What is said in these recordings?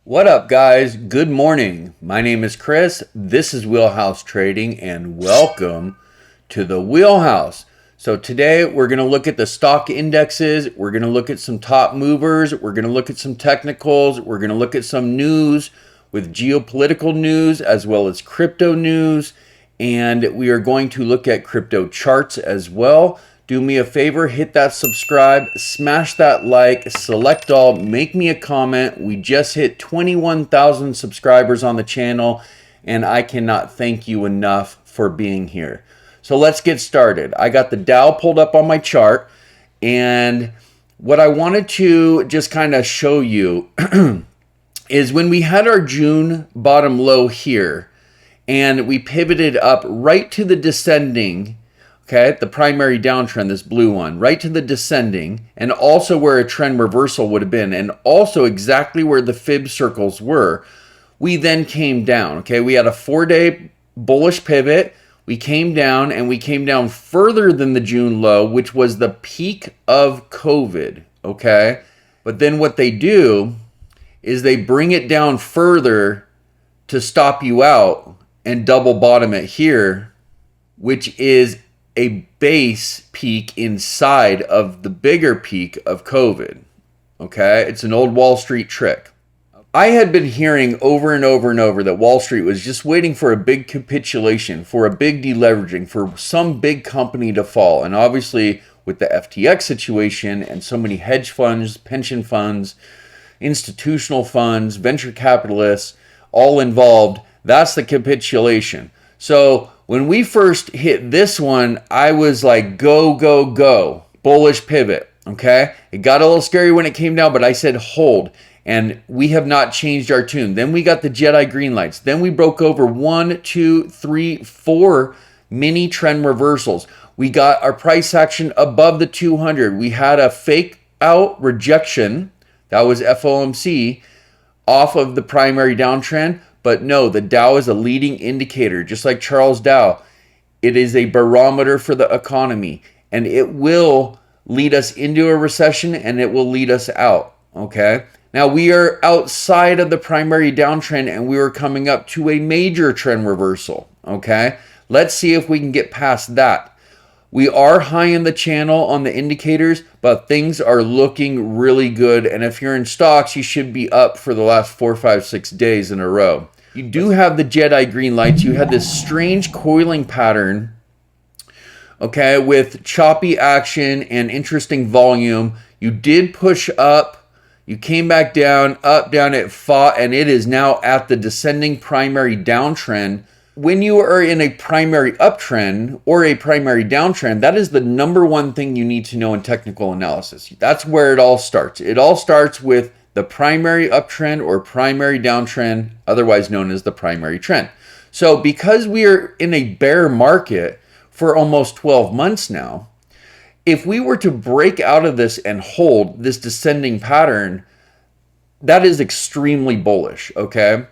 What up, guys? Good morning. My name is Chris. This is Wheelhouse Trading, and welcome to the Wheelhouse. So, today we're going to look at the stock indexes. We're going to look at some top movers. We're going to look at some technicals. We're going to look at some news with geopolitical news as well as crypto news. And we are going to look at crypto charts as well. Do me a favor, hit that subscribe, smash that like, select all, make me a comment. We just hit 21,000 subscribers on the channel, and I cannot thank you enough for being here. So let's get started. I got the Dow pulled up on my chart, and what I wanted to just kind of show you is when we had our June bottom low here, and we pivoted up right to the descending. Okay, the primary downtrend, this blue one, right to the descending, and also where a trend reversal would have been, and also exactly where the fib circles were. We then came down. Okay, we had a 4-day bullish pivot. We came down, and we came down further than the June low, which was the peak of COVID. Okay, but then what they do is they bring it down further to stop you out and double bottom it here, which is a base peak inside of the bigger peak of COVID. Okay, it's an old Wall Street trick. I had been hearing over and over and over that Wall Street was just waiting for a big capitulation, for a big deleveraging, for some big company to fall. And obviously with the FTX situation and so many hedge funds, pension funds, institutional funds, venture capitalists, all involved, that's the capitulation. So when we first hit this one, I was like, go, go, go. Bullish pivot, okay? It got a little scary when it came down, but I said hold. And we have not changed our tune. Then we got the Jedi green lights. Then we broke over 1, 2, 3, 4 mini trend reversals. We got our price action above the 200. We had a fake out rejection. That was FOMC off of the primary downtrend. But no, the Dow is a leading indicator, just like Charles Dow. It is a barometer for the economy, and it will lead us into a recession, and it will lead us out, okay? Now, we are outside of the primary downtrend, and we are coming up to a major trend reversal, okay? Let's see if we can get past that. We are high in the channel on the indicators, but things are looking really good. And if you're in stocks, you should be up for the last 4, 5, 6 days in a row. You do have the Jedi green lights. You had this strange coiling pattern, okay, with choppy action and interesting volume. You did push up. You came back down, up, down, it fought, and it is now at the descending primary downtrend. When you are in a primary uptrend or a primary downtrend, that is the number one thing you need to know in technical analysis. That's where it all starts. It all starts with the primary uptrend or primary downtrend, otherwise known as the primary trend. So because we are in a bear market for almost 12 months now, if we were to break out of this and hold this descending pattern, that is extremely bullish, okay?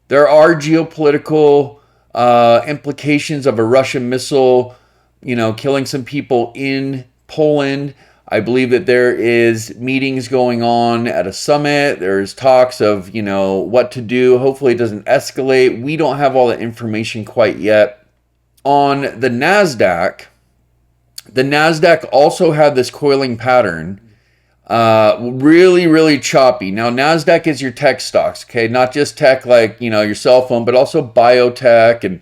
There are geopolitical implications of a Russian missile, killing some people in Poland. I believe that there is meetings going on at a summit. There's talks of, what to do. Hopefully it doesn't escalate. We don't have all the information quite yet. On the NASDAQ also had this coiling pattern. Really, really choppy. Now, NASDAQ is your tech stocks, okay? Not just tech like, your cell phone, but also biotech and,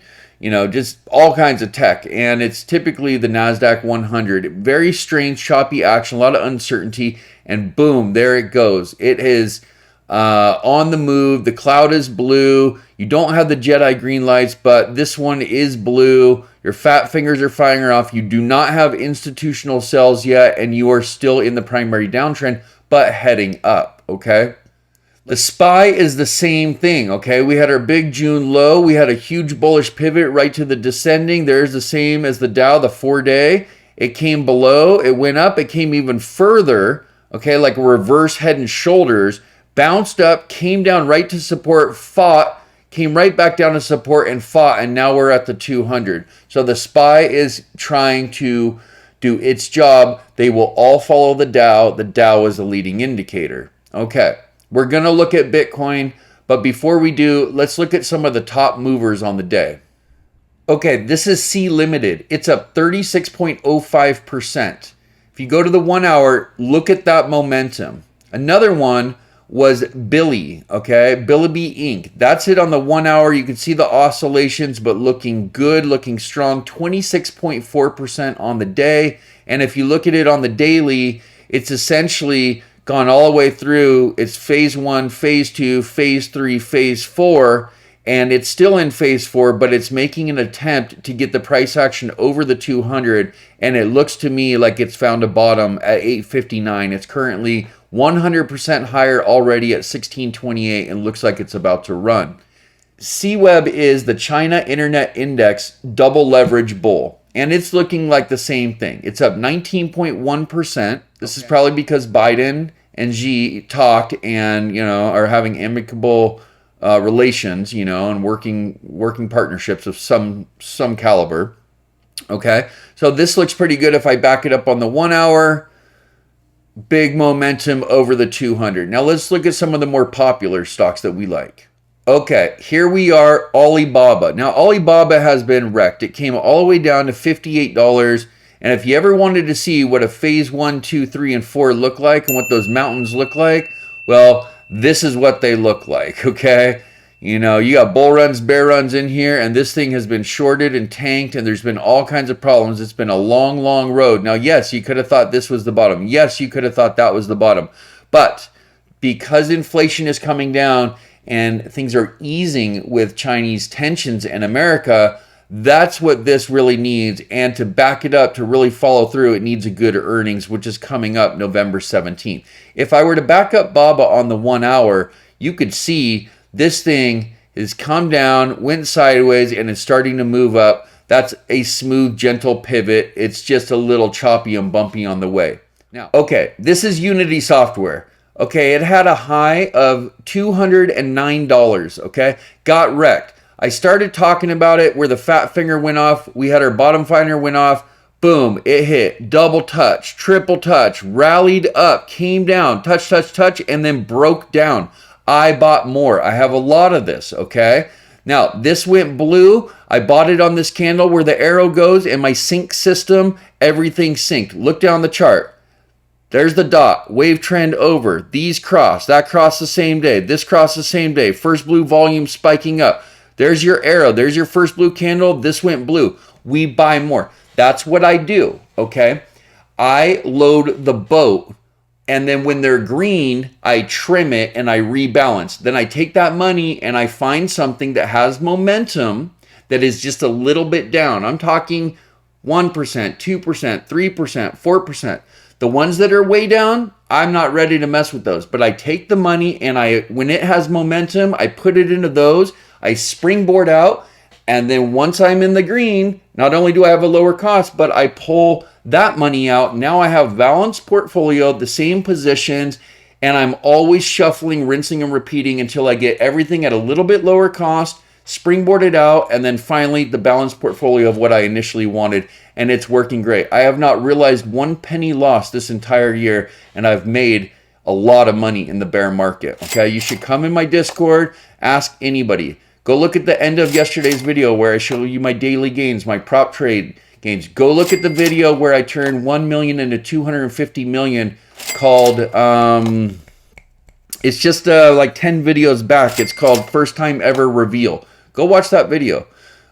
just all kinds of tech. And it's typically the NASDAQ 100. Very strange, choppy action, a lot of uncertainty, and boom, there it goes. It is on the move. The cloud is blue. You don't have the Jedi green lights, but this one is blue. Your fat fingers are firing off. You do not have institutional sales yet, and you are still in the primary downtrend, but heading up, okay? The SPY is the same thing, okay? We had our big June low. We had a huge bullish pivot right to the descending. There's the same as the Dow, the 4-day. It came below. It went up. It came even further, okay, like a reverse head and shoulders. Bounced up, came down right to support, fought, came right back down to support and fought, and now we're at the 200. So the SPY is trying to do its job. They will all follow the Dow. The Dow is a leading indicator. Okay, we're going to look at Bitcoin. But before we do, let's look at some of the top movers on the day. Okay, this is C Limited. It's up 36.05%. If you go to the 1 hour, look at that momentum. Another one was Billy, okay? Bilibee Inc. That's it on the 1 hour. You can see the oscillations, but looking good, looking strong. 26.4% on the day. And if you look at it on the daily, it's essentially gone all the way through. It's phase 1, phase 2, phase 3, phase 4. And it's still in phase 4, but it's making an attempt to get the price action over the 200. And it looks to me like it's found a bottom at 859. It's currently 100% higher already at 1628 and looks like it's about to run. CWEB is the China Internet Index double leverage bull. And it's looking like the same thing. It's up 19.1%. This is probably because Biden and Xi talked and, are having amicable relations, and working partnerships of some caliber. Okay, so this looks pretty good. If I back it up on the 1 hour, big momentum over the 200. Now let's look at some of the more popular stocks that we like. Okay, here we are, Alibaba. Now Alibaba has been wrecked. It came all the way down to $58. And if you ever wanted to see what a phase 1, 2, 3, and 4 look like and what those mountains look like, well, this is what they look like, okay? You got bull runs, bear runs in here, and this thing has been shorted and tanked, and there's been all kinds of problems. It's been a long, long road. Now, yes, you could have thought this was the bottom. Yes, you could have thought that was the bottom. But because inflation is coming down and things are easing with Chinese tensions in America, that's what this really needs. And to back it up, to really follow through, it needs a good earnings, which is coming up November 17th. If I were to back up BABA on the 1 hour, you could see this thing has come down, went sideways, and is starting to move up. That's a smooth, gentle pivot. It's just a little choppy and bumpy on the way. Now, okay, this is Unity Software. Okay, it had a high of $209, okay? Got wrecked. I started talking about it where the fat finger went off. We had our bottom finger went off. Boom, it hit. Double touch, triple touch, rallied up, came down, touch, touch, touch, and then broke down. I bought more. I have a lot of this, okay? Now, this went blue. I bought it on this candle where the arrow goes. In my sync system, everything synced. Look down the chart. There's the dot. Wave trend over. These cross. That crossed the same day. This crossed the same day. First blue volume spiking up. There's your arrow. There's your first blue candle. This went blue. We buy more. That's what I do, okay? I load the boat, and then when they're green, I trim it and I rebalance. Then I take that money and I find something that has momentum that is just a little bit down. I'm talking 1%, 2%, 3%, 4%. The ones that are way down, I'm not ready to mess with those. But I take the money and when it has momentum, I put it into those. I springboard out, and then once I'm in the green, not only do I have a lower cost, but I pull that money out. Now I have balanced portfolio, the same positions, and I'm always shuffling, rinsing, and repeating until I get everything at a little bit lower cost, springboard it out, and then finally the balanced portfolio of what I initially wanted, and it's working great. I have not realized 1 penny loss this entire year, and I've made a lot of money in the bear market, okay? You should come in my Discord, ask anybody. Go look at the end of yesterday's video where I show you my daily gains, my prop trade gains. Go look at the video where I turned 1 million into 250 million called, it's just like 10 videos back. It's called First Time Ever Reveal. Go watch that video.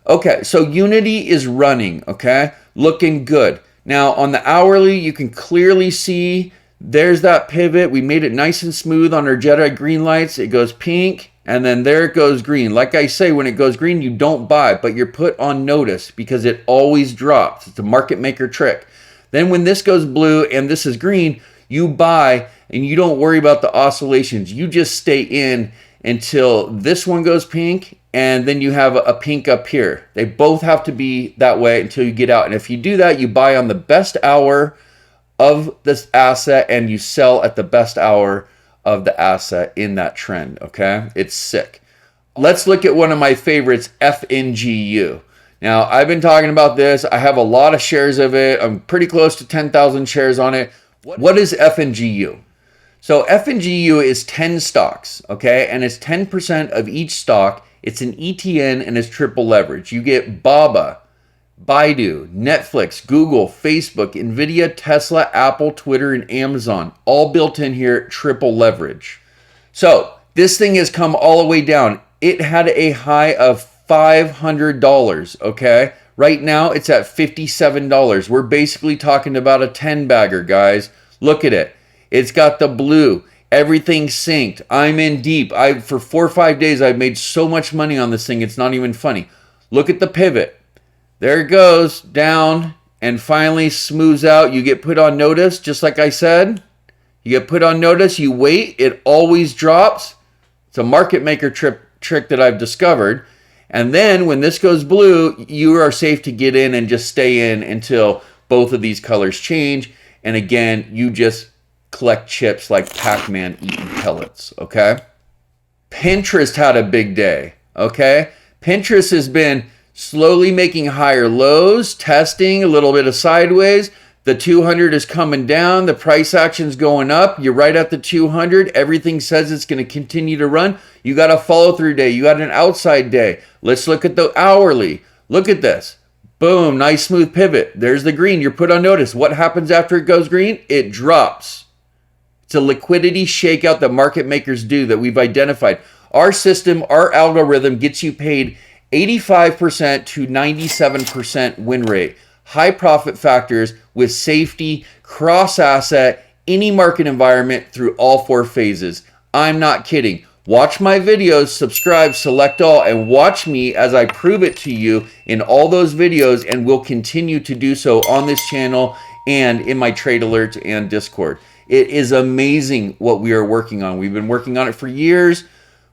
Okay, so Unity is running, okay? Looking good. Now on the hourly, you can clearly see there's that pivot. We made it nice and smooth on our Jedi green lights. It goes pink. And then there it goes green. Like I say, when it goes green, you don't buy, but you're put on notice because it always drops. It's a market maker trick. Then when this goes blue and this is green, you buy and you don't worry about the oscillations. You just stay in until this one goes pink and then you have a pink up here. They both have to be that way until you get out. And if you do that, you buy on the best hour of this asset and you sell at the best hour of the asset in that trend, okay? It's sick. Let's look at one of my favorites, FNGU. Now, I've been talking about this. I have a lot of shares of it. I'm pretty close to 10,000 shares on it. What is FNGU? So FNGU is 10 stocks, okay? And it's 10% of each stock. It's an ETN and it's triple leverage. You get BABA, Baidu, Netflix, Google, Facebook, Nvidia, Tesla, Apple, Twitter, and Amazon, all built in here, triple leverage. So this thing has come all the way down. It had a high of $500, okay? Right now it's at $57. We're basically talking about a 10 bagger, guys. Look at it. It's got the blue. Everything synced. I'm in deep. For 4 or 5 days, I've made so much money on this thing, it's not even funny. Look at the pivot. There it goes down and finally smooths out. You get put on notice, just like I said. You get put on notice, you wait, it always drops. It's a market maker trick that I've discovered. And then when this goes blue, you are safe to get in and just stay in until both of these colors change. And again, you just collect chips like Pac-Man eating pellets, okay? Pinterest had a big day, okay? Pinterest has been slowly making higher lows, testing a little bit of sideways. The 200 is coming down. The price action's going up. You're right at the 200. Everything says it's going to continue to run. You got a follow-through day. You got an outside day. Let's look at the hourly. Look at this. Boom, nice smooth pivot. There's the green. You're put on notice. What happens after it goes green? It drops. It's a liquidity shakeout that market makers do that we've identified. Our system, our algorithm gets you paid 85% to 97% win rate. High profit factors with safety, cross asset, any market environment through all 4 phases. I'm not kidding. Watch my videos, subscribe, select all, and watch me as I prove it to you in all those videos, and will continue to do so on this channel and in my trade alerts and Discord. It is amazing what we are working on. We've been working on it for years.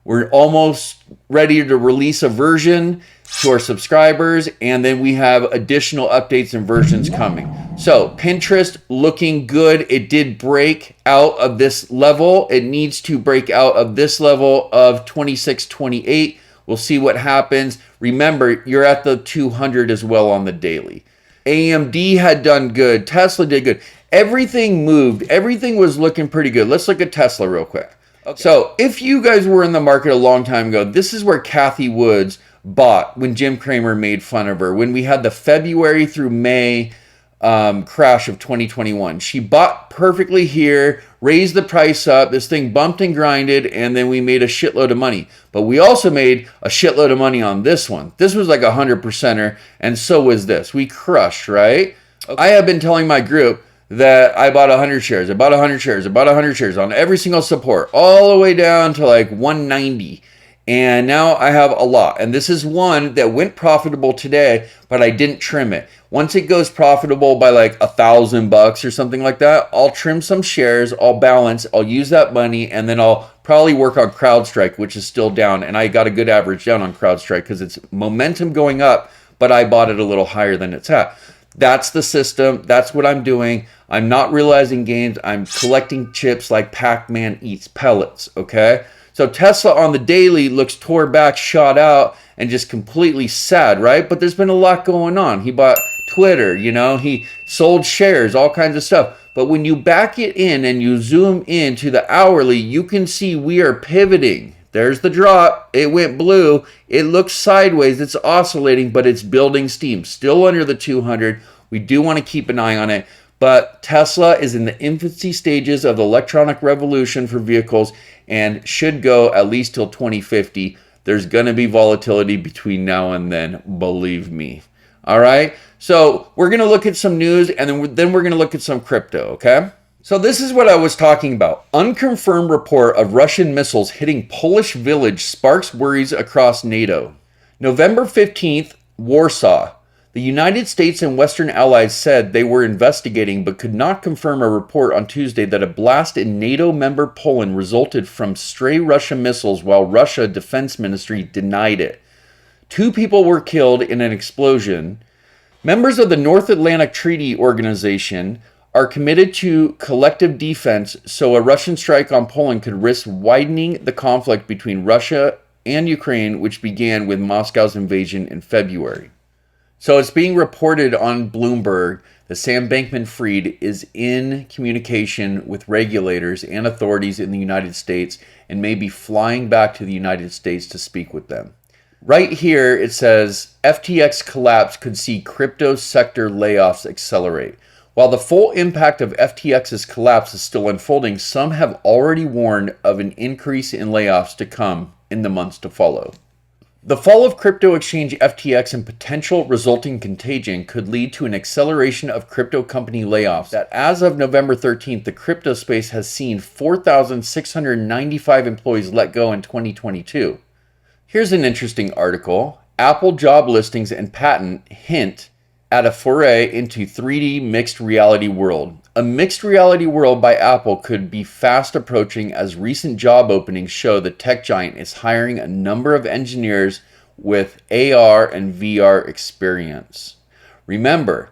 We're almost ready to release a version to our subscribers, and then we have additional updates and versions coming. So Pinterest looking good. It did break out of this level. It needs to break out of this level of 26.28. We'll see what happens. Remember, you're at the 200 as well on the daily. AMD had done good. Tesla did good. Everything moved. Everything was looking pretty good. Let's look at Tesla real quick. Okay. So if you guys were in the market a long time ago, this is where Kathy Woods bought when Jim Cramer made fun of her. When we had the February through May crash of 2021. She bought perfectly here, raised the price up, this thing bumped and grinded, and then we made a shitload of money. But we also made a shitload of money on this one. This was like a 100%er, and so was this. We crushed, right? Okay. I have been telling my group that I bought 100 shares, I bought 100 shares, I bought 100 shares on every single support, all the way down to like 190. And now I have a lot. And this is one that went profitable today, but I didn't trim it. Once it goes profitable by like $1,000 or something like that, I'll trim some shares, I'll balance, I'll use that money, and then I'll probably work on CrowdStrike, which is still down. And I got a good average down on CrowdStrike because it's momentum going up, but I bought it a little higher than it's at. That's the system. That's what I'm doing. I'm not realizing gains. I'm collecting chips like Pac-Man eats pellets, okay? So Tesla on the daily looks tore back, shot out, and just completely sad, right? But there's been a lot going on. He bought Twitter, you know, he sold shares, all kinds of stuff. But when you back it in and you zoom in to the hourly, you can see we are pivoting. There's the drop. It went blue. It looks sideways. It's oscillating, but it's building steam. Still under the 200. We do want to keep an eye on it. But Tesla is in the infancy stages of the electronic revolution for vehicles and should go at least till 2050. There's going to be volatility between now and then, believe me. All right? So we're going to look at some news, and then we're going to look at some crypto, okay? So this is what I was talking about. Unconfirmed report of Russian missiles hitting Polish village sparks worries across NATO. November 15th, Warsaw. The United States and Western allies said they were investigating but could not confirm a report on Tuesday that a blast in NATO member Poland resulted from stray Russian missiles, while Russia Defense Ministry denied it. 2 people were killed in an explosion. Members of the North Atlantic Treaty Organization are committed to collective defense, so a Russian strike on Poland could risk widening the conflict between Russia and Ukraine, which began with Moscow's invasion in February. So it's being reported on Bloomberg that Sam Bankman-Fried is in communication with regulators and authorities in the United States and may be flying back to the United States to speak with them. Right here it says FTX collapse could see crypto sector layoffs accelerate. While the full impact of FTX's collapse is still unfolding, some have already warned of an increase in layoffs to come in the months to follow. The fall of crypto exchange FTX and potential resulting contagion could lead to an acceleration of crypto company layoffs that as of November 13th, the crypto space has seen 4,695 employees let go in 2022. Here's an interesting article. Apple job listings and patent hint at a foray into 3D mixed reality world. A mixed reality world by Apple could be fast approaching as recent job openings show the tech giant is hiring a number of engineers with AR and VR experience. Remember,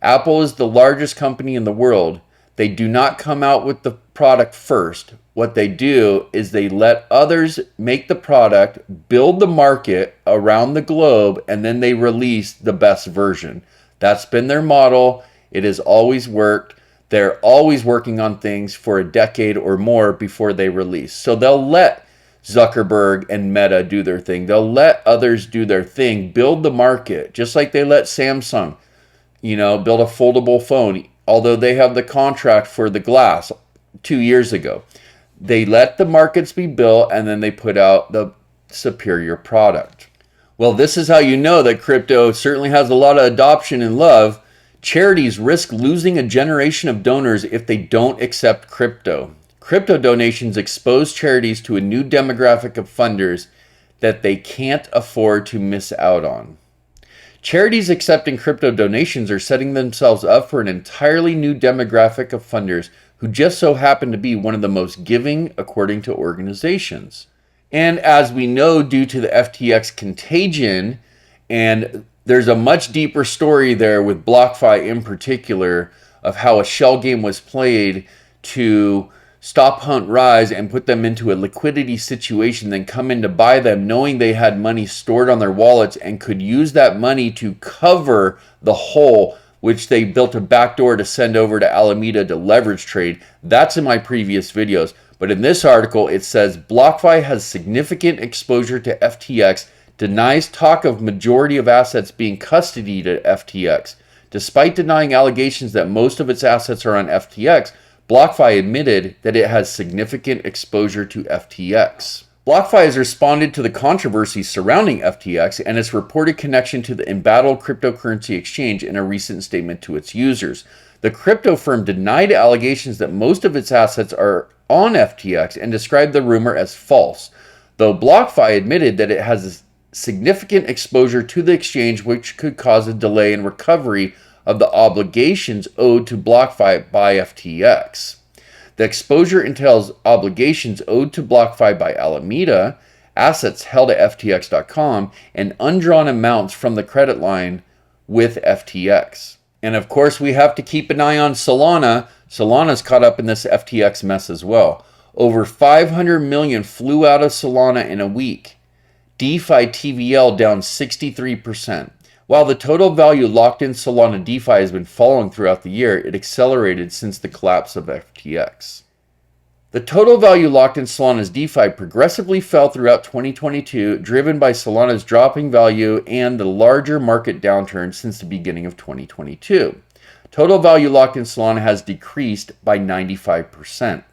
Apple is the largest company in the world. They do not come out with the product first. What they do is they let others make the product, build the market around the globe, and then they release the best version. That's been their model. It has always worked. They're always working on things for a decade or more before they release. So they'll let Zuckerberg and Meta do their thing. They'll let others do their thing, build the market, just like they let Samsung, build a foldable phone, although they have the contract for the glass 2 years ago. They let the markets be built and then they put out the superior product. Well, this is how you know that crypto certainly has a lot of adoption and love. Charities risk losing a generation of donors if they don't accept crypto. Crypto donations expose charities to a new demographic of funders that they can't afford to miss out on. Charities accepting crypto donations are setting themselves up for an entirely new demographic of funders who just so happen to be one of the most giving according to organizations. And as we know, due to the FTX contagion, and there's a much deeper story there with BlockFi in particular of how a shell game was played to stop Hunt Rise and put them into a liquidity situation, then come in to buy them knowing they had money stored on their wallets and could use that money to cover the hole, which they built a backdoor to send over to Alameda to leverage trade. That's in my previous videos. But in this article, it says BlockFi has significant exposure to FTX, denies talk of majority of assets being custodied at FTX. Despite denying allegations that most of its assets are on FTX, BlockFi admitted that it has significant exposure to FTX. BlockFi has responded to the controversy surrounding FTX and its reported connection to the embattled cryptocurrency exchange in a recent statement to its users. The crypto firm denied allegations that most of its assets are on FTX and described the rumor as false, though BlockFi admitted that it has a significant exposure to the exchange, which could cause a delay in recovery of the obligations owed to BlockFi by FTX. The exposure entails obligations owed to BlockFi by Alameda, assets held at FTX.com, and undrawn amounts from the credit line with FTX. And of course, we have to keep an eye on Solana. Solana's caught up in this FTX mess as well. Over 500 million flew out of Solana in a week. DeFi TVL down 63%. While the total value locked in Solana DeFi has been falling throughout the year, it accelerated since the collapse of FTX. The total value locked in Solana's DeFi progressively fell throughout 2022, driven by Solana's dropping value and the larger market downturn since the beginning of 2022. Total value locked in Solana has decreased by 95%.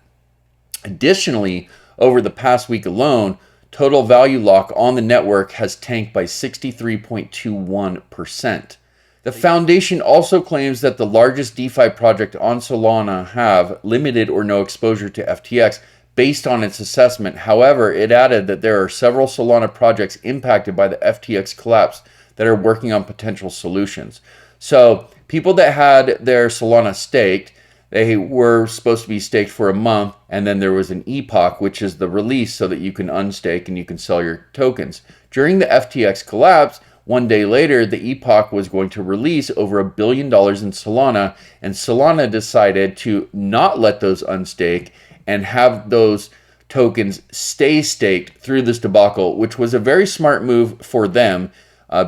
Additionally, over the past week alone, total value lock on the network has tanked by 63.21%. The foundation also claims that the largest DeFi project on Solana have limited or no exposure to FTX based on its assessment. However, it added that there are several Solana projects impacted by the FTX collapse that are working on potential solutions. So people that had their Solana staked, they were supposed to be staked for a month, and then there was an epoch, which is the release so that you can unstake and you can sell your tokens. During the FTX collapse, one day later, the epoch was going to release over $1 billion in Solana, and Solana decided to not let those unstake and have those tokens stay staked through this debacle, which was a very smart move for them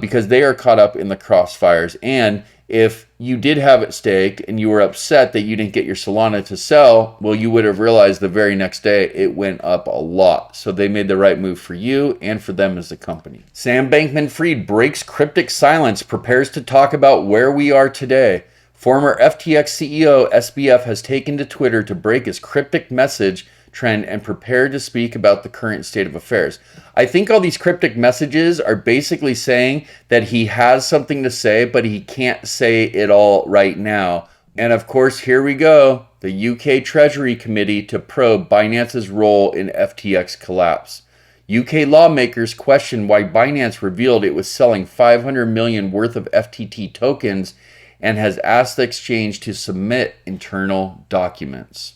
because they are caught up in the crossfires. And if you did have it staked and you were upset that you didn't get your Solana to sell, well, you would have realized the very next day it went up a lot. So they made the right move for you and for them as a company. Sam Bankman-Fried breaks cryptic silence, prepares to talk about where we are today. Former FTX CEO SBF has taken to Twitter to break his cryptic message trend and prepared to speak about the current state of affairs. I think all these cryptic messages are basically saying that he has something to say, but he can't say it all right now. And of course, here we go. The UK Treasury Committee to probe Binance's role in FTX collapse. UK lawmakers question why Binance revealed it was selling 500 million worth of FTT tokens and has asked the exchange to submit internal documents.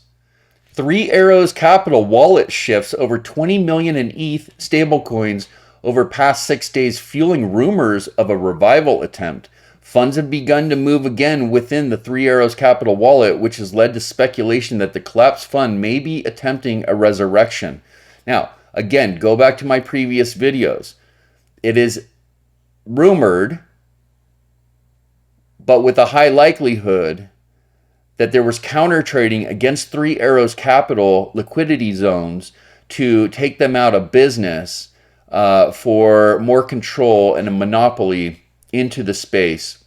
Three Arrows Capital wallet shifts over 20 million in ETH stablecoins over past 6 days, fueling rumors of a revival attempt. Funds have begun to move again within the Three Arrows Capital wallet, which has led to speculation that the collapsed fund may be attempting a resurrection. Now, again, go back to my previous videos. It is rumored, but with a high likelihood, that there was counter trading against Three Arrows Capital liquidity zones to take them out of business for more control and a monopoly into the space.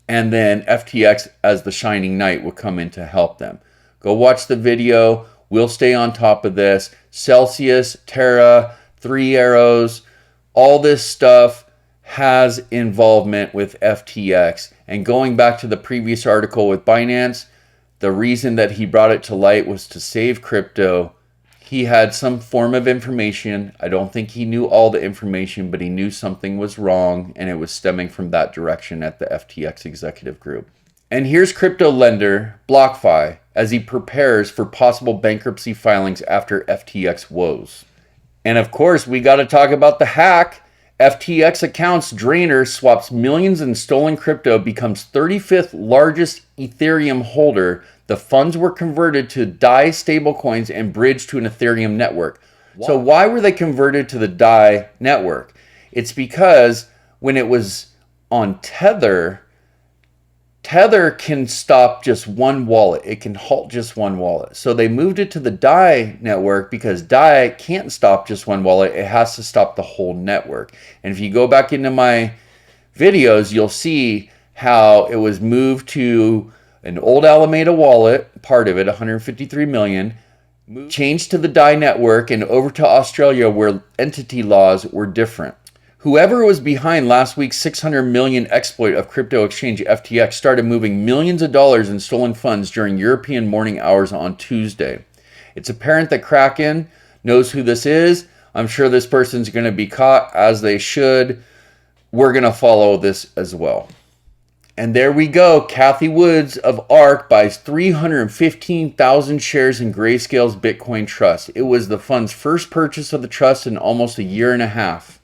And then FTX as the shining knight would come in to help them. Go watch the video. We'll stay on top of this. Celsius, Terra, Three Arrows, all this stuff has involvement with FTX. And going back to the previous article with Binance, the reason that he brought it to light was to save crypto. He had some form of information. I don't think he knew all the information, but he knew something was wrong, and it was stemming from that direction at the FTX executive group. And here's crypto lender BlockFi as he prepares for possible bankruptcy filings after FTX woes. And of course, we got to talk about the hack. FTX accounts drainer swaps millions in stolen crypto, becomes 35th largest Ethereum holder. The funds were converted to DAI stablecoins and bridged to an Ethereum network. Wow. So why were they converted to the DAI network? It's because when it was on Tether, Tether can stop just one wallet. It can halt just one wallet. So they moved it to the DAI network because DAI can't stop just one wallet. It has to stop the whole network. And if you go back into my videos, you'll see how it was moved to an old Alameda wallet, part of it, 153 million, changed to the DAI network and over to Australia where entity laws were different. Whoever was behind last week's 600 million exploit of crypto exchange FTX started moving millions of dollars in stolen funds during European morning hours on Tuesday. It's apparent that Kraken knows who this is. I'm sure this person's going to be caught, as they should. We're going to follow this as well. And there we go. Kathy Woods of ARK buys 315,000 shares in Grayscale's Bitcoin Trust. It was the fund's first purchase of the trust in almost a year and a half.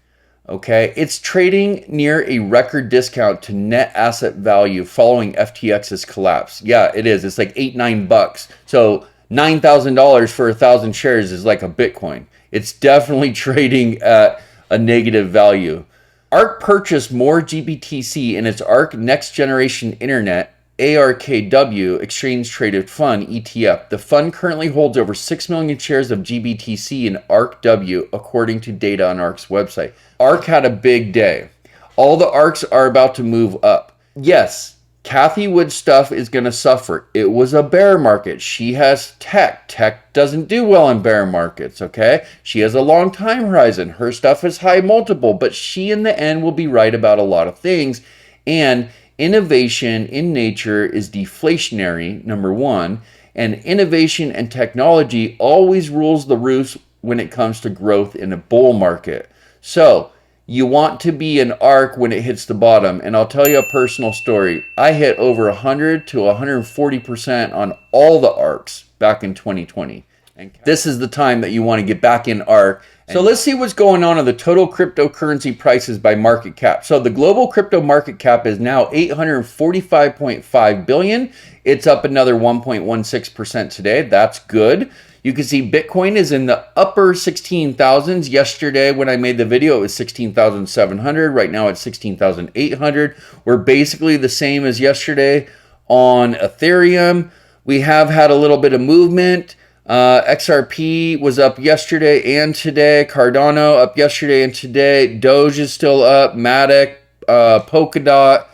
Okay, it's trading near a record discount to net asset value following FTX's collapse. Yeah, it is. It's like $8-9. So $9,000 for 1,000 shares is like a Bitcoin. It's definitely trading at a negative value. ARK purchased more GBTC in its ARK Next Generation Internet ARKW exchange traded fund ETF. The fund currently holds over 6 million shares of GBTC in ARKW, according to data on ARK's website. ARK had a big day. All the ARKs are about to move up. Yes, Kathy Wood's stuff is going to suffer. It was a bear market. She has tech. Tech doesn't do well in bear markets, okay? She has a long time horizon. Her stuff is high multiple, but she in the end will be right about a lot of things. And innovation in nature is deflationary, number one, and innovation and technology always rules the roost when it comes to growth in a bull market. So you want to be an ARK when it hits the bottom. And I'll tell you a personal story. I hit over 100 to 140% on all the ARKs back in 2020. And this is the time that you want to get back in ARK. So let's see what's going on the total cryptocurrency prices by market cap. So the global crypto market cap is now 845.5 billion. It's up another 1.16% today. That's good. You can see Bitcoin is in the upper 16,000s. Yesterday when I made the video, it was 16,700. Right now it's 16,800. We're basically the same as yesterday on Ethereum. We have had a little bit of movement. XRP was up yesterday and today. Cardano up yesterday and today. Doge is still up. Matic, Polkadot.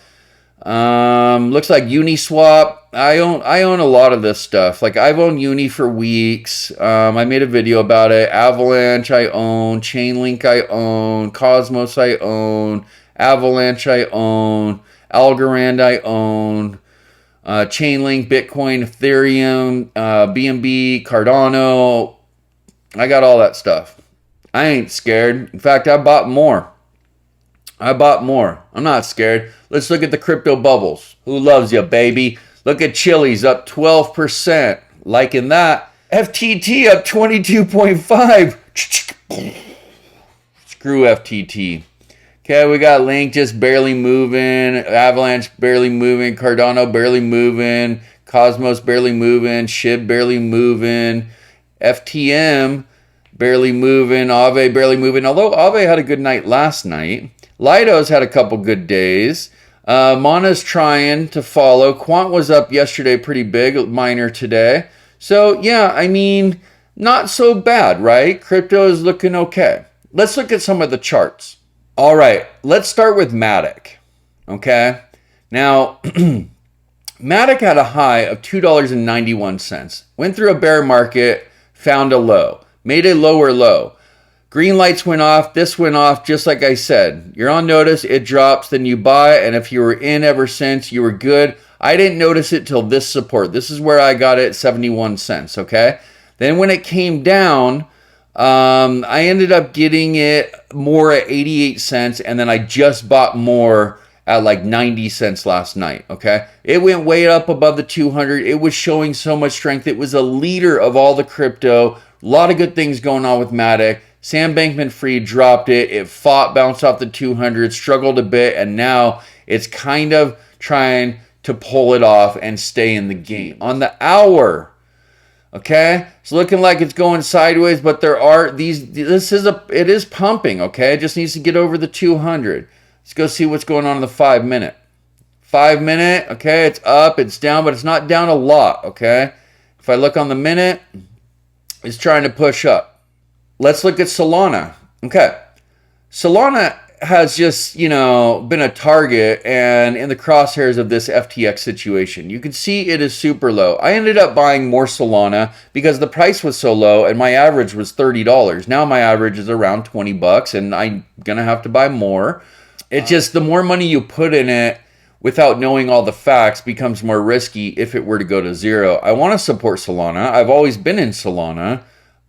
Looks like Uniswap. I own a lot of this stuff. Like I've owned Uni for weeks. I made a video about it. Avalanche I own. Chainlink I own. Cosmos I own. Avalanche I own. Algorand I own. Chainlink, Bitcoin, Ethereum, BNB, Cardano. I got all that stuff. I ain't scared. In fact, I bought more. I'm not scared. Let's look at the crypto bubbles. Who loves you, baby? Look at Chili's up 12%. Liking that. FTT up 22.5. Screw FTT. Okay, we got Link just barely moving. Avalanche barely moving. Cardano barely moving. Cosmos barely moving. SHIB barely moving. FTM barely moving. Aave barely moving. Although Aave had a good night last night. Lido's had a couple good days. Mana's trying to follow. Quant was up yesterday pretty big. Miner today. So, yeah, I mean, not so bad, right? Crypto is looking okay. Let's look at some of the charts. All right, let's start with Matic. Okay? Now, Matic had a high of $2.91. Went through a bear market, found a low. Made a lower low. Green lights went off. This went off, just like I said. You're on notice. It drops. Then you buy. And if you were in ever since, you were good. I didn't notice it till this support. This is where I got it, 71 cents. Okay. Then when it came down, I ended up getting it more at 88 cents. And then I just bought more at like 90 cents last night. Okay. It went way up above the 200. It was showing so much strength. It was a leader of all the crypto. A lot of good things going on with Matic. Sam Bankman-Fried dropped it. It fought, bounced off the 200, struggled a bit, and now it's kind of trying to pull it off and stay in the game. On the hour, okay, it's looking like it's going sideways, but there are these. It is pumping. Okay, it just needs to get over the 200. Let's go see what's going on in the 5 minute. 5 minute, okay, it's up, it's down, but it's not down a lot. Okay, if I look on the minute, it's trying to push up. Let's look at Solana. Okay. Solana has just, been a target and in the crosshairs of this FTX situation. You can see it is super low. I ended up buying more Solana because the price was so low and my average was $30. Now my average is around 20 bucks and I'm going to have to buy more. It's just the more money you put in it without knowing all the facts becomes more risky if it were to go to zero. I want to support Solana. I've always been in Solana.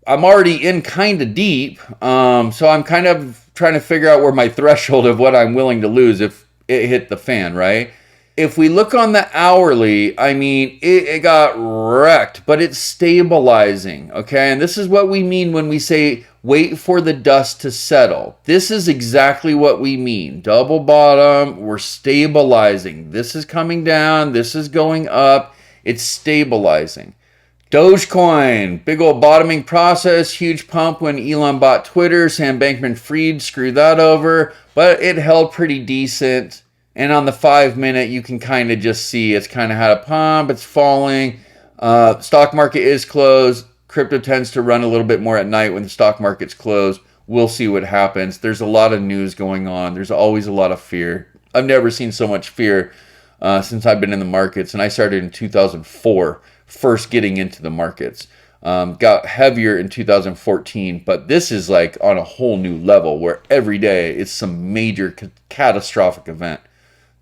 I'm already in kind of deep, so I'm kind of trying to figure out where my threshold of what I'm willing to lose if it hit the fan, right? If we look on the hourly, I mean, it got wrecked, but it's stabilizing, okay? And this is what we mean when we say wait for the dust to settle. This is exactly what we mean. Double bottom, we're stabilizing. This is coming down, this is going up, it's stabilizing. Dogecoin, big old bottoming process, huge pump when Elon bought Twitter. Sam Bankman-Fried screwed that over, but it held pretty decent. And on the 5 minute, you can kind of just see it's kind of had a pump, it's falling. Stock market is closed. Crypto tends to run a little bit more at night when the stock market's closed. We'll see what happens. There's a lot of news going on. There's always a lot of fear. I've never seen so much fear since I've been in the markets, and I started in 2004. First getting into the markets. Got heavier in 2014, but this is like on a whole new level where every day it's some major catastrophic event.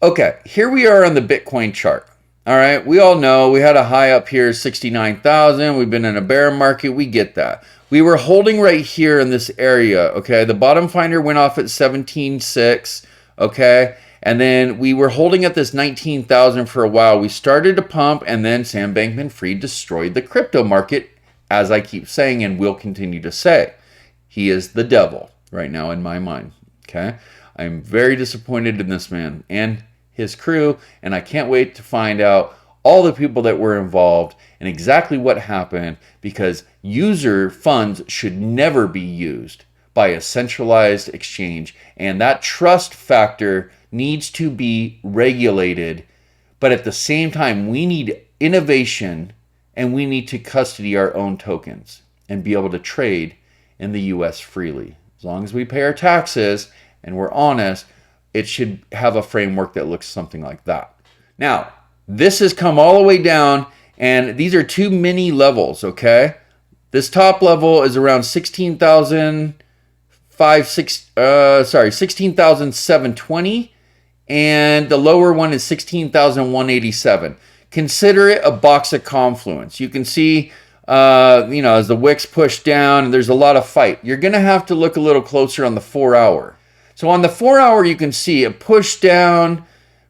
Okay, here we are on the Bitcoin chart. All right, we all know we had a high up here, 69,000. We've been in a bear market. We get that. We were holding right here in this area. Okay, the bottom finder went off at 17.6. Okay. And then we were holding at this 19,000 for a while. We started to pump, and then Sam Bankman-Fried destroyed the crypto market, as I keep saying and will continue to say. He is the devil right now in my mind. Okay? I'm very disappointed in this man and his crew, and I can't wait to find out all the people that were involved, and exactly what happened, because user funds should never be used by a centralized exchange, and that trust factor needs to be regulated. But at the same time, we need innovation, and we need to custody our own tokens and be able to trade in the US freely. As long as we pay our taxes and we're honest, it should have a framework that looks something like that. Now, this has come all the way down, and these are two mini levels, okay? This top level is around 16,720, and the lower one is 16,187. Consider it a box of confluence. You can see, as the wicks push down and there's a lot of fight, you're going to have to look a little closer on the 4 hour. So on the 4 hour, you can see it pushed down,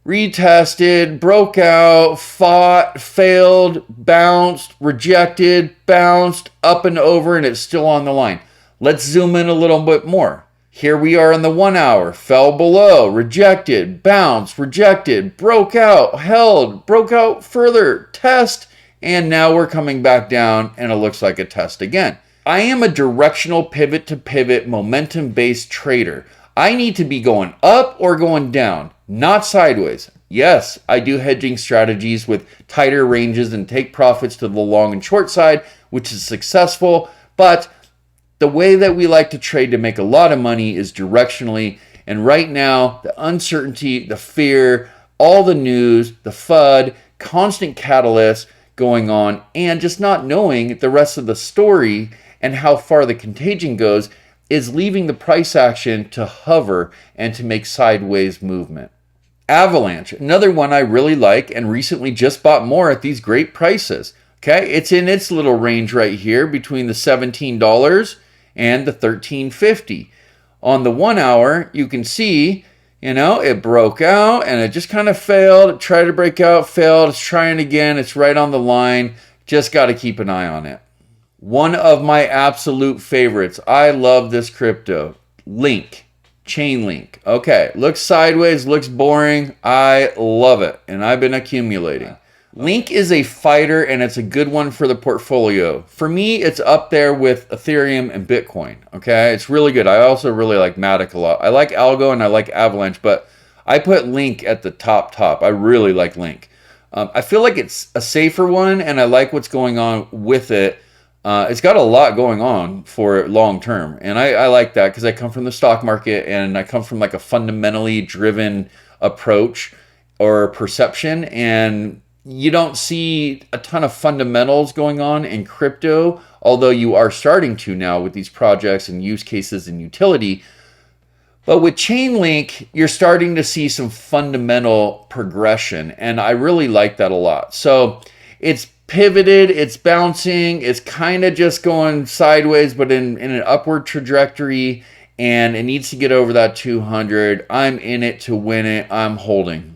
retested, broke out, fought, failed, bounced, rejected, bounced, up and over, and it's still on the line. Let's zoom in a little bit more. Here we are in the 1 hour, fell below, rejected, bounced, rejected, broke out, held, broke out further, test, and now we're coming back down and it looks like a test again. I am a directional pivot to pivot momentum-based trader. I need to be going up or going down, not sideways. Yes, I do hedging strategies with tighter ranges and take profits to the long and short side, which is successful, but the way that we like to trade to make a lot of money is directionally. And right now, the uncertainty, the fear, all the news, the FUD, constant catalysts going on, and just not knowing the rest of the story and how far the contagion goes is leaving the price action to hover and to make sideways movement. Avalanche, another one I really like and recently just bought more at these great prices. Okay, it's in its little range right here between the $17 and the $13.50. On the 1 hour, you can see, it broke out and it just kind of failed. It tried to break out, failed. It's trying again. It's right on the line. Just got to keep an eye on it. One of my absolute favorites. I love this crypto. Link. Chainlink. Okay, looks sideways, looks boring. I love it, and I've been accumulating. Link is a fighter, and it's a good one for the portfolio. For me, it's up there with Ethereum and Bitcoin, okay? It's really good. I also really like Matic a lot. I like Algo and I like Avalanche, but I put Link at the top. I really like Link. I feel like it's a safer one, and I like what's going on with it. It's got a lot going on for long term, and I like that because I come from the stock market, and I come from like a fundamentally driven approach or perception, and you don't see a ton of fundamentals going on in crypto, although you are starting to now with these projects and use cases and utility. But with Chainlink, you're starting to see some fundamental progression, and I really like that a lot. So it's pivoted, it's bouncing, it's kind of just going sideways, but in an upward trajectory, and it needs to get over that 200. I'm in it to win it. I'm holding.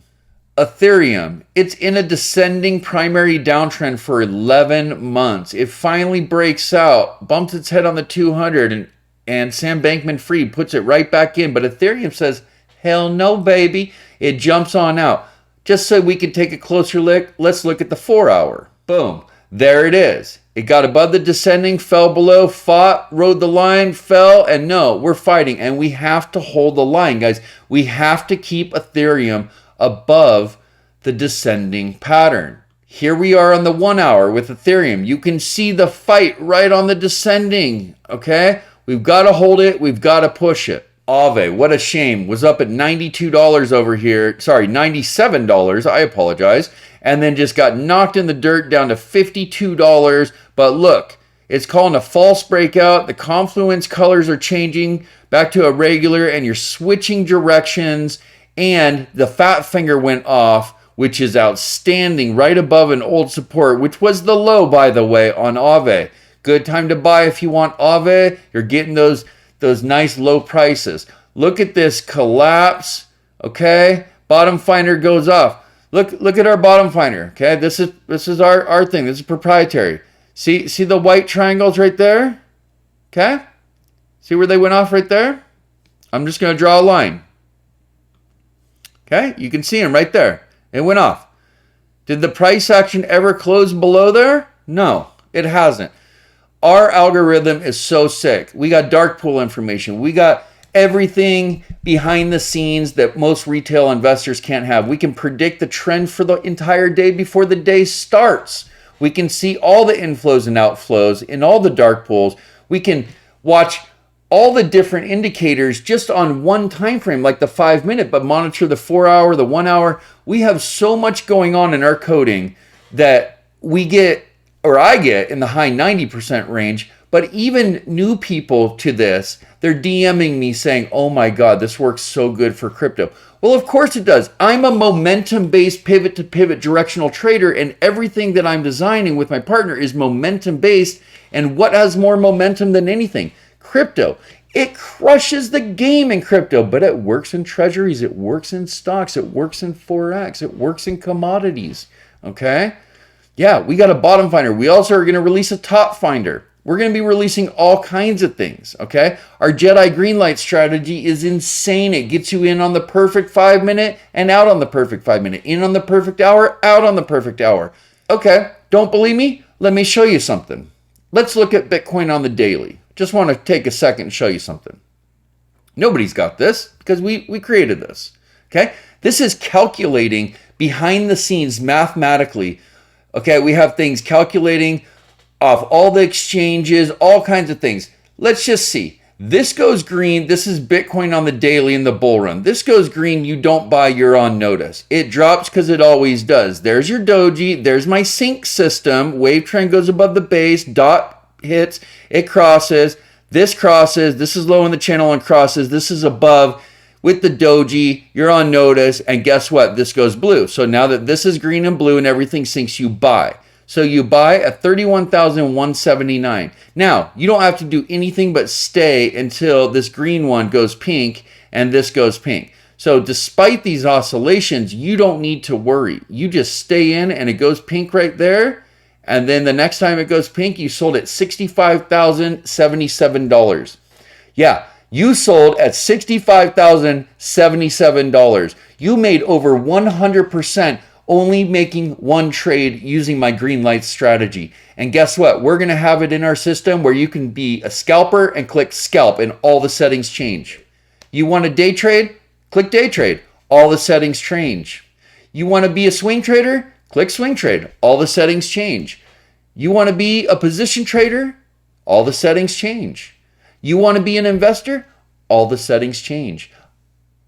Ethereum, it's in a descending primary downtrend for 11 months. It finally breaks out, bumps its head on the 200, and Sam Bankman-Fried puts it right back in. But Ethereum says, hell no, baby. It jumps on out. Just so we can take a closer look, let's look at the 4 hour. Boom. There it is. It got above the descending, fell below, fought, rode the line, fell, and no, we're fighting. And we have to hold the line, guys. We have to keep Ethereum above the descending pattern. Here we are on the 1 hour with Ethereum. You can see the fight right on the descending, okay? We've got to hold it. We've got to push it. Aave, what a shame, was up at $92 over here. Sorry, $97. I apologize. And then just got knocked in the dirt down to $52. But look, it's calling a false breakout. The confluence colors are changing back to a regular, and you're switching directions. And the fat finger went off, which is outstanding, right above an old support, which was the low, by the way, on Aave. Good time to buy if you want Aave. You're getting those nice low prices. Look at this collapse, okay? Bottom finder goes off. Look at our bottom finder, okay? This is our thing. This is proprietary. See the white triangles right there? Okay? See where they went off right there? I'm just going to draw a line. Okay? You can see them right there. It went off. Did the price action ever close below there? No, it hasn't. Our algorithm is so sick. We got dark pool information. We got everything behind the scenes that most retail investors can't have. We can predict the trend for the entire day before the day starts. We can see all the inflows and outflows in all the dark pools. We can watch all the different indicators just on one time frame, like the 5-minute, but monitor the 4-hour, the 1-hour. We have so much going on in our coding that we get, or I get, in the high 90% range. But even new people to this, they're DMing me saying, oh my God, this works so good for crypto. Well, of course it does. I'm a momentum-based pivot-to-pivot directional trader, and everything that I'm designing with my partner is momentum-based. And what has more momentum than anything? Crypto. It crushes the game in crypto, but it works in treasuries, it works in stocks, it works in Forex, it works in commodities. Okay? Yeah, we got a bottom finder. We also are going to release a top finder. We're going to be releasing all kinds of things, okay? Our Jedi Greenlight strategy is insane. It gets you in on the perfect 5-minute and out on the perfect 5-minute. In on the perfect hour, out on the perfect hour. Okay, don't believe me? Let me show you something. Let's look at Bitcoin on the daily. Just want to take a second and show you something. Nobody's got this because we created this, okay? This is calculating behind the scenes mathematically. Okay, we have things calculating off all the exchanges, all kinds of things. Let's just see. This goes green. This is Bitcoin on the daily in the bull run. This goes green. You don't buy, you're on notice. It drops because it always does. There's your doji. There's my sync system. Wave trend goes above the base. Dot hits. It crosses. This crosses. This is low in the channel and crosses. This is above. With the doji, you're on notice. And guess what? This goes blue. So now that this is green and blue and everything syncs, you buy. So you buy at 31,179. Now, you don't have to do anything but stay until this green one goes pink and this goes pink. So despite these oscillations, you don't need to worry. You just stay in and it goes pink right there. And then the next time it goes pink, you sold at $65,077. Yeah, you sold at $65,077. You made over 100% only making one trade using my green light strategy. And guess what? We're going to have it in our system where you can be a scalper and click scalp and all the settings change. You want a day trade? Click day trade. All the settings change. You want to be a swing trader? Click swing trade. All the settings change. You want to be a position trader? All the settings change. You want to be an investor? All the settings change.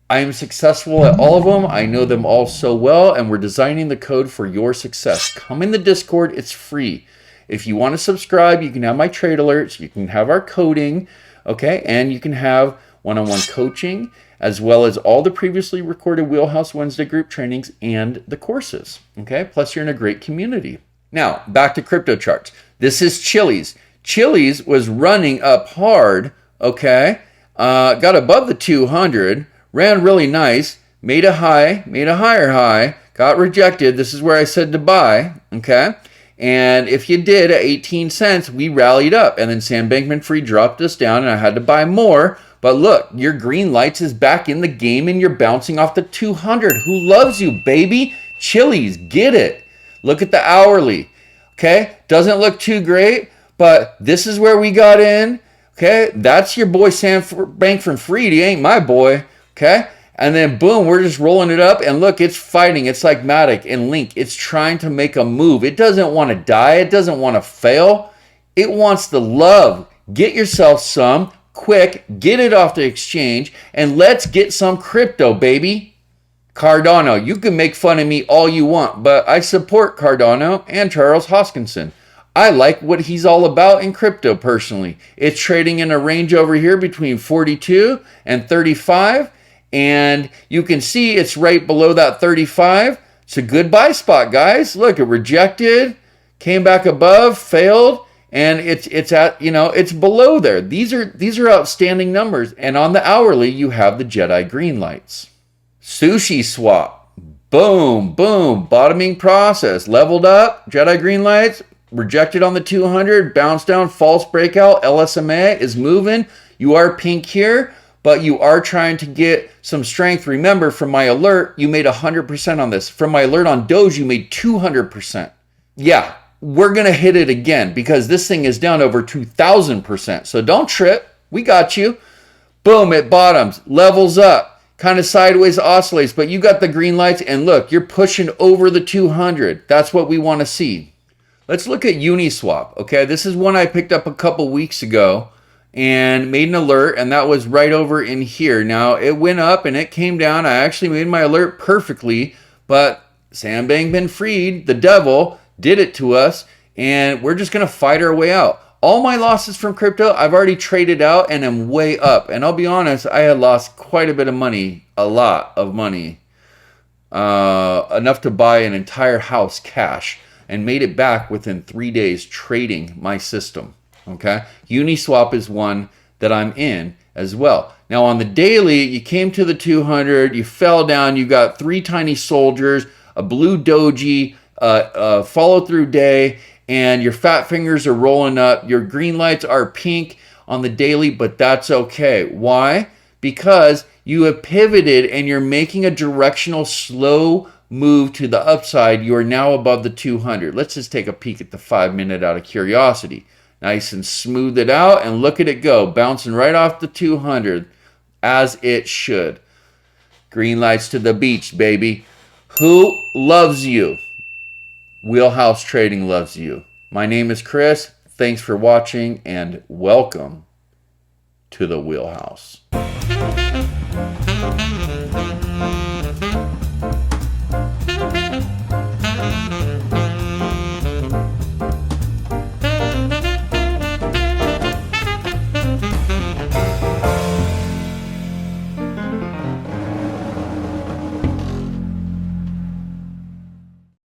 I am successful at all of them. I know them all so well, and we're designing the code for your success. Come in the Discord. It's free. If you want to subscribe, you can have my trade alerts. You can have our coding, okay? And you can have one-on-one coaching, as well as all the previously recorded Wheelhouse Wednesday group trainings and the courses, okay? Plus, you're in a great community. Now, back to crypto charts. This is Chili's. Chili's was running up hard, okay? Got above the 200. Ran really nice, made a high, made a higher high, got rejected. This is where I said to buy, okay? And if you did at 18 cents, we rallied up. And then Sam Bankman-Fried dropped us down and I had to buy more. But look, your green lights is back in the game and you're bouncing off the 200. Who loves you, baby? Chili's, get it. Look at the hourly, okay? Doesn't look too great, but this is where we got in, okay? That's your boy Sam Bankman-Fried. He ain't my boy. Okay, and then boom, we're just rolling it up, and look, it's fighting. It's like Matic and Link. It's trying to make a move. It doesn't want to die. It doesn't want to fail. It wants the love. Get yourself some quick. Get it off the exchange, and let's get some crypto, baby. Cardano, you can make fun of me all you want, but I support Cardano and Charles Hoskinson. I like what he's all about in crypto personally. It's trading in a range over here between 42 and 35. And you can see it's right below that 35. It's a good buy spot, guys. Look, it rejected, came back above, failed, and it's at, it's below there. These are outstanding numbers. And on the hourly, you have the Jedi green lights. Sushi swap. Boom, boom, bottoming process. Leveled up, Jedi green lights, rejected on the 200, bounced down, false breakout. LSMA is moving. You are pink here. but you are trying to get some strength. Remember, from my alert, you made 100% on this. From my alert on Doge, you made 200%. Yeah, we're going to hit it again because this thing is down over 2,000%. So don't trip. We got you. Boom, it bottoms, levels up, kind of sideways oscillates, but you got the green lights, and look, you're pushing over the 200. That's what we want to see. Let's look at Uniswap. Okay, this is one I picked up a couple weeks ago and made an alert, and that was right over in here. Now, it went up and it came down. I actually made my alert perfectly, but Sam Bankman-Fried, the devil, did it to us, and we're just going to fight our way out. All my losses from crypto, I've already traded out and I'm way up. And I'll be honest, I had lost quite a bit of money, a lot of money, enough to buy an entire house cash, and made it back within 3 days trading my system. Okay, Uniswap is one that I'm in as well. Now on the daily, you came to the 200, you fell down, you got 3 tiny soldiers, a blue doji, follow through day, and your fat fingers are rolling up. Your green lights are pink on the daily, but that's okay. Why? Because you have pivoted and you're making a directional slow move to the upside. You are now above the 200. Let's just take a peek at the 5-minute out of curiosity. Nice and smooth it out, and look at it go, bouncing right off the 200 as it should. Green lights to the beach, baby. Who loves you? Wheelhouse Trading loves you. My name is Chris. Thanks for watching and welcome to the Wheelhouse.